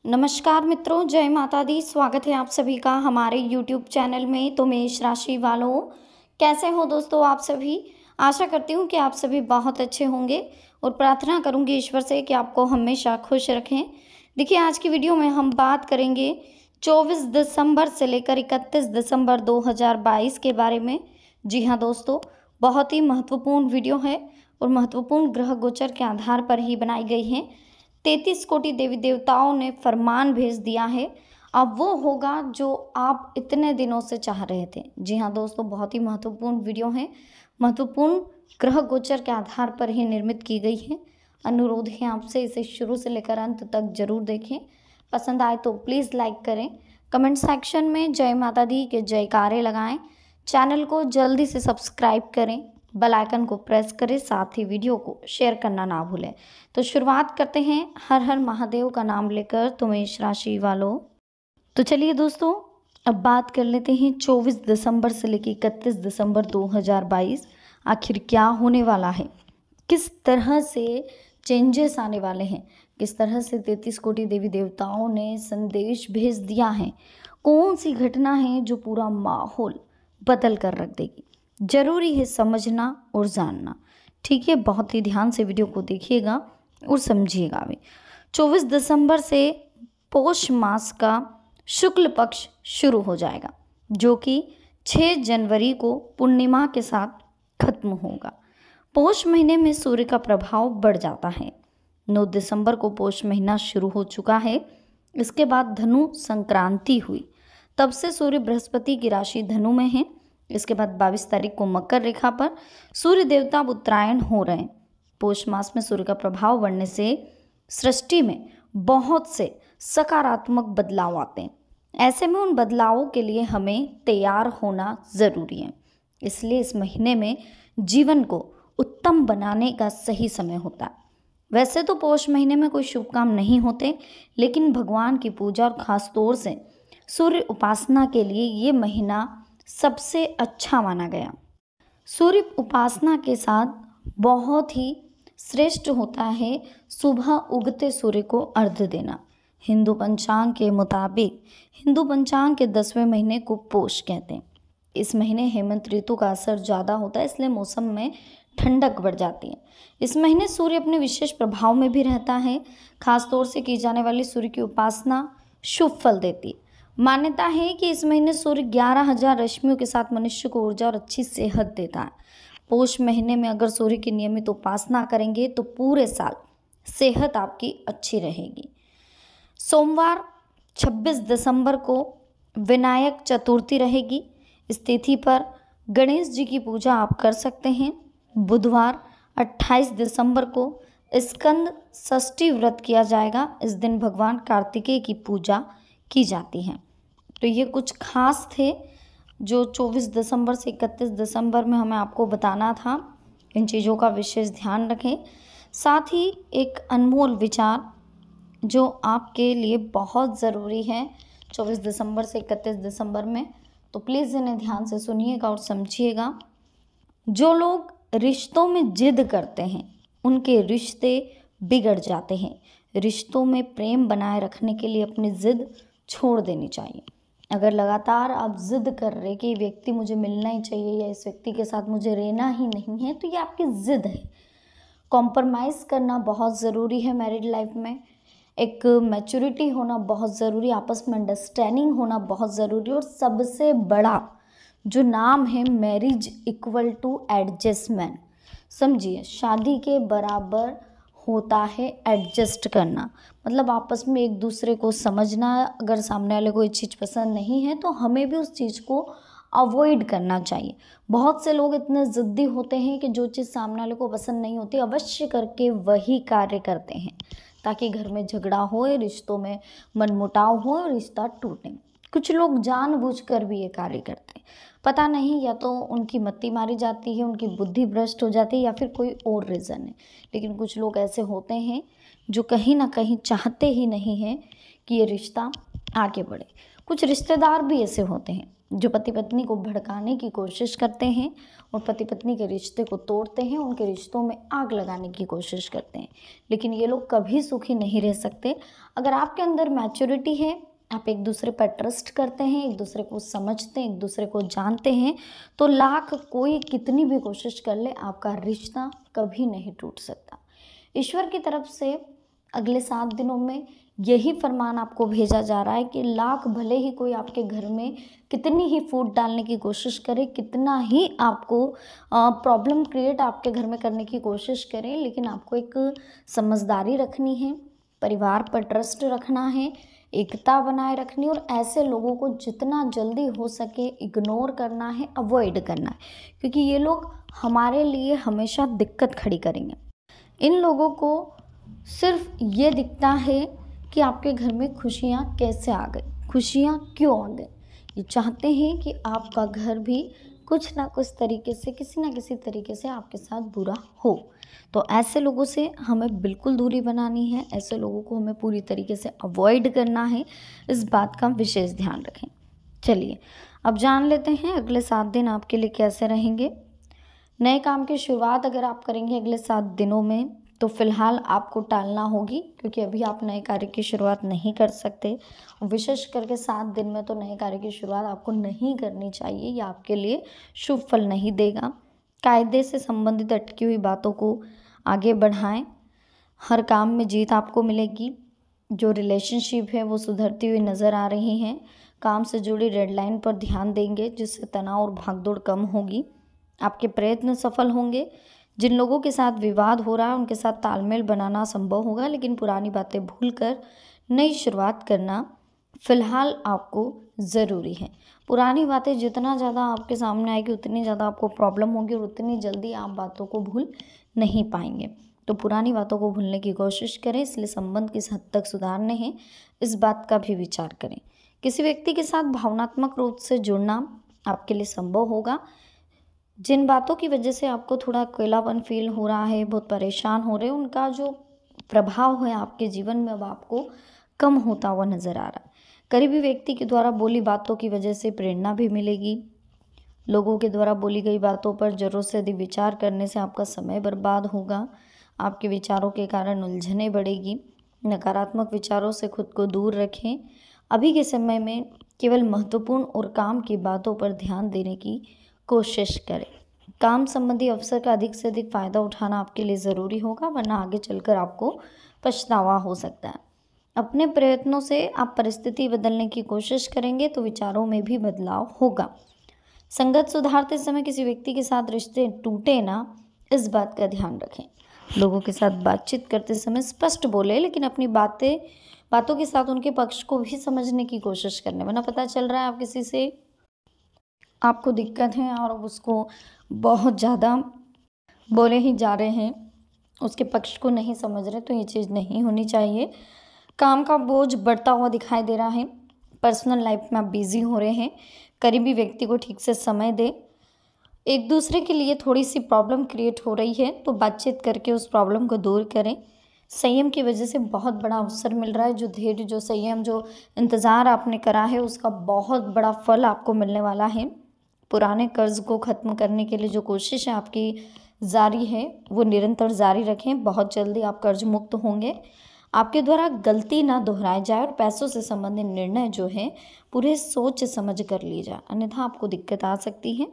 नमस्कार मित्रों, जय माता दी। स्वागत है आप सभी का हमारे YouTube चैनल में। तो मेष राशि वालों, कैसे हो दोस्तों आप सभी। आशा करती हूँ कि आप सभी बहुत अच्छे होंगे और प्रार्थना करूँगी ईश्वर से कि आपको हमेशा खुश रखें। देखिए, आज की वीडियो में हम बात करेंगे 24 दिसंबर से लेकर 31 दिसंबर 2022 के बारे में। जी हाँ दोस्तों, बहुत ही महत्वपूर्ण वीडियो है और महत्वपूर्ण ग्रह गोचर के आधार पर ही बनाई गई है। 33 कोटि देवी देवताओं ने फरमान भेज दिया है। अब वो होगा जो आप इतने दिनों से चाह रहे थे। जी हाँ दोस्तों, बहुत ही महत्वपूर्ण वीडियो है। महत्वपूर्ण ग्रह गोचर के आधार पर ही निर्मित की गई है। अनुरोध है आपसे इसे शुरू से लेकर अंत तक जरूर देखें। पसंद आए तो प्लीज़ लाइक करें। कमेंट सेक्शन में जय माता दी के जयकारे लगाएं। चैनल को जल्दी से सब्सक्राइब करें, बेल आइकन को प्रेस करें, साथ ही वीडियो को शेयर करना ना भूलें। तो शुरुआत करते हैं हर हर महादेव का नाम लेकर। तो मेष राशि वालों, तो चलिए दोस्तों, अब बात कर लेते हैं 24 दिसंबर से लेकर 31 दिसंबर 2022 आखिर क्या होने वाला है, किस तरह से चेंजेस आने वाले हैं, किस तरह से 33 कोटि देवी देवताओं ने संदेश भेज दिया है, कौन सी घटना है जो पूरा माहौल बदल कर रख देगी। जरूरी है समझना और जानना। ठीक है, बहुत ही ध्यान से वीडियो को देखिएगा और समझिएगा भी। 24 दिसंबर से पौष मास का शुक्ल पक्ष शुरू हो जाएगा, जो कि 6 जनवरी को पूर्णिमा के साथ खत्म होगा। पौष महीने में सूर्य का प्रभाव बढ़ जाता है। 9 दिसंबर को पौष महीना शुरू हो चुका है। इसके बाद धनु संक्रांति हुई, तब से सूर्य बृहस्पति की राशि धनु में है। इसके बाद 22 तारीख को मकर रेखा पर सूर्य देवता उत्तरायण हो रहे हैं। पौष मास में सूर्य का प्रभाव बढ़ने से सृष्टि में बहुत से सकारात्मक बदलाव आते हैं। ऐसे में उन बदलावों के लिए हमें तैयार होना ज़रूरी है। इसलिए इस महीने में जीवन को उत्तम बनाने का सही समय होता है। वैसे तो पौष महीने में कोई शुभ काम नहीं होते, लेकिन भगवान की पूजा और खास तौर से सूर्य उपासना के लिए ये महीना सबसे अच्छा माना गया। सूर्य उपासना के साथ बहुत ही श्रेष्ठ होता है सुबह उगते सूर्य को अर्घ्य देना। हिंदू पंचांग के मुताबिक हिंदू पंचांग के 10वें महीने को पौष कहते हैं। इस महीने हेमंत ऋतु का असर ज़्यादा होता है, इसलिए मौसम में ठंडक बढ़ जाती है। इस महीने सूर्य अपने विशेष प्रभाव में भी रहता है। खास तौर से की जाने वाली सूर्य की उपासना शुभ फल देती है। मान्यता है कि इस महीने सूर्य 11,000 रश्मियों के साथ मनुष्य को ऊर्जा और अच्छी सेहत देता है। पौष महीने में अगर सूर्य की नियमित उपासना करेंगे तो पूरे साल सेहत आपकी अच्छी रहेगी। सोमवार 26 दिसंबर को विनायक चतुर्थी रहेगी। इस तिथि पर गणेश जी की पूजा आप कर सकते हैं। बुधवार 28 दिसंबर को स्कंद षष्ठी व्रत किया जाएगा। इस दिन भगवान कार्तिकेय की पूजा की जाती है। तो ये कुछ खास थे जो 24 दिसंबर से 31 दिसंबर में हमें आपको बताना था। इन चीज़ों का विशेष ध्यान रखें। साथ ही एक अनमोल विचार जो आपके लिए बहुत ज़रूरी है 24 दिसंबर से 31 दिसंबर में, तो प्लीज़ इन्हें ध्यान से सुनिएगा और समझिएगा। जो लोग रिश्तों में जिद करते हैं उनके रिश्ते बिगड़ जाते हैं। रिश्तों में प्रेम बनाए रखने के लिए अपनी जिद छोड़ देनी चाहिए। अगर लगातार आप जिद कर रहे कि व्यक्ति मुझे मिलना ही चाहिए या इस व्यक्ति के साथ मुझे रहना ही नहीं है, तो ये आपकी जिद है। कॉम्प्रोमाइज़ करना बहुत ज़रूरी है मैरिड लाइफ में। एक मैच्योरिटी होना बहुत ज़रूरी, आपस में अंडरस्टैंडिंग होना बहुत ज़रूरी। और सबसे बड़ा जो नाम है मैरिज इक्वल टू एडजस्टमेंट। समझिए, शादी के बराबर होता है एडजस्ट करना। मतलब आपस में एक दूसरे को समझना। अगर सामने वाले को ये चीज़ पसंद नहीं है तो हमें भी उस चीज़ को अवॉइड करना चाहिए। बहुत से लोग इतने ज़िद्दी होते हैं कि जो चीज़ सामने वाले को पसंद नहीं होती अवश्य करके वही कार्य करते हैं, ताकि घर में झगड़ा हो, रिश्तों में मनमुटाव हो और रिश्ता टूटे। कुछ लोग जानबूझकर भी ये कार्य करते हैं। पता नहीं, या तो उनकी मत्ती मारी जाती है, उनकी बुद्धि भ्रष्ट हो जाती है, या फिर कोई और रीज़न है। लेकिन कुछ लोग ऐसे होते हैं जो कहीं ना कहीं चाहते ही नहीं हैं कि ये रिश्ता आगे बढ़े। कुछ रिश्तेदार भी ऐसे होते हैं जो पति पत्नी को भड़काने की कोशिश करते हैं और पति पत्नी के रिश्ते को तोड़ते हैं, उनके रिश्तों में आग लगाने की कोशिश करते हैं। लेकिन ये लोग कभी सुखी नहीं रह सकते। अगर आपके अंदर मैच्योरिटी है, आप एक दूसरे पर ट्रस्ट करते हैं, एक दूसरे को समझते हैं, एक दूसरे को जानते हैं, तो लाख कोई कितनी भी कोशिश कर ले, आपका रिश्ता कभी नहीं टूट सकता। ईश्वर की तरफ से अगले 7 दिनों में यही फरमान आपको भेजा जा रहा है कि लाख भले ही कोई आपके घर में कितनी ही फूट डालने की कोशिश करे, कितना ही आपको प्रॉब्लम क्रिएट आपके घर में करने की कोशिश करें, लेकिन आपको एक समझदारी रखनी है, परिवार पर ट्रस्ट रखना है, एकता बनाए रखनी, और ऐसे लोगों को जितना जल्दी हो सके इग्नोर करना है, अवॉइड करना है, क्योंकि ये लोग हमारे लिए हमेशा दिक्कत खड़ी करेंगे। इन लोगों को सिर्फ ये दिखता है कि आपके घर में खुशियाँ कैसे आ गई, खुशियाँ क्यों आ गई। ये चाहते हैं कि आपका घर भी कुछ ना कुछ तरीके से, किसी ना किसी तरीके से आपके साथ बुरा हो। तो ऐसे लोगों से हमें बिल्कुल दूरी बनानी है, ऐसे लोगों को हमें पूरी तरीके से अवॉइड करना है। इस बात का विशेष ध्यान रखें। चलिए अब जान लेते हैं अगले 7 दिन आपके लिए कैसे रहेंगे। नए काम की शुरुआत अगर आप करेंगे अगले 7 दिनों में, तो फिलहाल आपको टालना होगी, क्योंकि अभी आप नए कार्य की शुरुआत नहीं कर सकते। विशेष करके 7 दिन में तो नए कार्य की शुरुआत आपको नहीं करनी चाहिए, यह आपके लिए शुभ फल नहीं देगा। कायदे से संबंधित अटकी हुई बातों को आगे बढ़ाएं। हर काम में जीत आपको मिलेगी। जो रिलेशनशिप है वो सुधरती हुई नज़र आ रही हैं। काम से जुड़ी डेडलाइन पर ध्यान देंगे, जिससे तनाव और भागदौड़ कम होगी। आपके प्रयत्न सफल होंगे। जिन लोगों के साथ विवाद हो रहा है उनके साथ तालमेल बनाना संभव होगा, लेकिन पुरानी बातें भूलकर नई शुरुआत करना फिलहाल आपको ज़रूरी है। पुरानी बातें जितना ज़्यादा आपके सामने आएगी उतनी ज़्यादा आपको प्रॉब्लम होगी, और उतनी जल्दी आप बातों को भूल नहीं पाएंगे। तो पुरानी बातों को भूलने की कोशिश करें, इसलिए संबंध किस हद तक सुधारने हैं इस बात का भी विचार करें। किसी व्यक्ति के साथ भावनात्मक रूप से जुड़ना आपके लिए संभव होगा। जिन बातों की वजह से आपको थोड़ा अकेलापन फील हो रहा है, बहुत परेशान हो रहे हैं, उनका जो प्रभाव है आपके जीवन में अब आपको कम होता हुआ नज़र आ रहा है। करीबी व्यक्ति के द्वारा बोली बातों की वजह से प्रेरणा भी मिलेगी। लोगों के द्वारा बोली गई बातों पर ज़रूरत से अधिक विचार करने से आपका समय बर्बाद होगा। आपके विचारों के कारण उलझनें बढ़ेगी। नकारात्मक विचारों से खुद को दूर रखें। अभी के समय में केवल महत्वपूर्ण और काम की बातों पर ध्यान देने की कोशिश करें। काम संबंधी अवसर का अधिक से अधिक फ़ायदा उठाना आपके लिए ज़रूरी होगा, वरना आगे चलकर आपको पछतावा हो सकता है। अपने प्रयत्नों से आप परिस्थिति बदलने की कोशिश करेंगे तो विचारों में भी बदलाव होगा। संगत सुधारते समय किसी व्यक्ति के साथ रिश्ते टूटे ना, इस बात का ध्यान रखें। लोगों के साथ बातचीत करते समय स्पष्ट बोले, लेकिन अपनी बातों के साथ उनके पक्ष को भी समझने की कोशिश करने, वरना पता चल रहा है आप किसी से आपको दिक्कत है और उसको बहुत ज़्यादा बोले ही जा रहे हैं, उसके पक्ष को नहीं समझ रहे, तो ये चीज़ नहीं होनी चाहिए। काम का बोझ बढ़ता हुआ दिखाई दे रहा है। पर्सनल लाइफ में आप बिज़ी हो रहे हैं। करीबी व्यक्ति को ठीक से समय दें। एक दूसरे के लिए थोड़ी सी प्रॉब्लम क्रिएट हो रही है, तो बातचीत करके उस प्रॉब्लम को दूर करें। संयम की वजह से बहुत बड़ा अवसर मिल रहा है। जो धैर्य, जो संयम, जो इंतज़ार आपने करा है, उसका बहुत बड़ा फल आपको मिलने वाला है। पुराने कर्ज को ख़त्म करने के लिए जो कोशिश है आपकी जारी है, वो निरंतर जारी रखें। बहुत जल्दी आप कर्ज मुक्त होंगे। आपके द्वारा गलती ना दोहराए जाए और पैसों से संबंधित निर्णय जो है पूरे सोच समझ कर लिए जाए, अन्यथा आपको दिक्कत आ सकती है।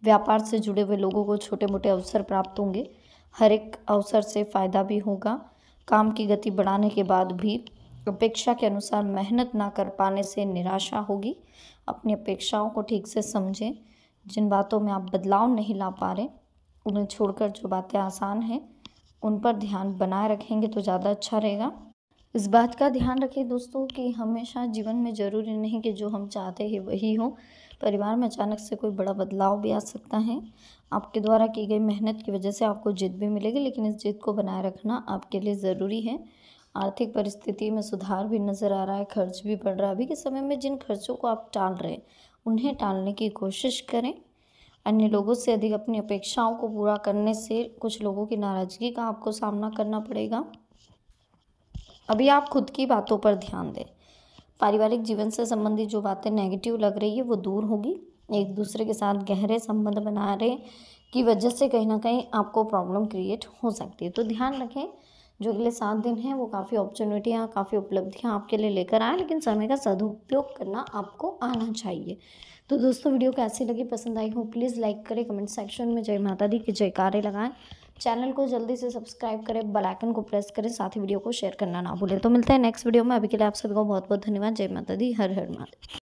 व्यापार से जुड़े हुए लोगों को छोटे मोटे अवसर प्राप्त होंगे। हर एक अवसर से फ़ायदा भी होगा। काम की गति बढ़ाने के बाद भी अपेक्षा के अनुसार मेहनत ना कर पाने से निराशा होगी। अपनी अपेक्षाओं को ठीक से समझें। जिन बातों में आप बदलाव नहीं ला पा रहे, उन्हें छोड़कर जो बातें आसान हैं उन पर ध्यान बनाए रखेंगे तो ज़्यादा अच्छा रहेगा। इस बात का ध्यान रखें दोस्तों कि हमेशा जीवन में ज़रूरी नहीं कि जो हम चाहते हैं वही हो। परिवार में अचानक से कोई बड़ा बदलाव भी आ सकता है। आपके द्वारा की गई मेहनत की वजह से आपको जीत भी मिलेगी, लेकिन इस जीत को बनाए रखना आपके लिए ज़रूरी है। आर्थिक परिस्थिति में सुधार भी नज़र आ रहा है, खर्च भी बढ़ रहा है। अभी के समय में जिन खर्चों को आप टाल रहे हैं उन्हें टालने की कोशिश करें। अन्य लोगों से अधिक अपनी अपेक्षाओं को पूरा करने से कुछ लोगों की नाराज़गी का आपको सामना करना पड़ेगा। अभी आप खुद की बातों पर ध्यान दें। पारिवारिक जीवन से संबंधित जो बातें नेगेटिव लग रही है वो दूर होगी। एक दूसरे के साथ गहरे संबंध बना रहे की वजह से कहीं ना कहीं आपको प्रॉब्लम क्रिएट हो सकती है। तो ध्यान रखें, जो अगले 7 दिन हैं वो काफ़ी अपॉर्चुनिटियाँ, काफ़ी उपलब्धियाँ आपके लिए लेकर आए, लेकिन समय का सदुपयोग करना आपको आना चाहिए। तो दोस्तों, वीडियो कैसी लगी, पसंद आई हो, प्लीज़ लाइक करें, कमेंट सेक्शन में जय माता दी के जयकारे लगाएं, चैनल को जल्दी से सब्सक्राइब करें, बेल आइकन को प्रेस करें, साथ ही वीडियो को शेयर करना ना भूलें। तो मिलते हैं नेक्स्ट वीडियो में। अभी के लिए आप सभी को बहुत बहुत धन्यवाद। जय माता दी, हर हर महादेव।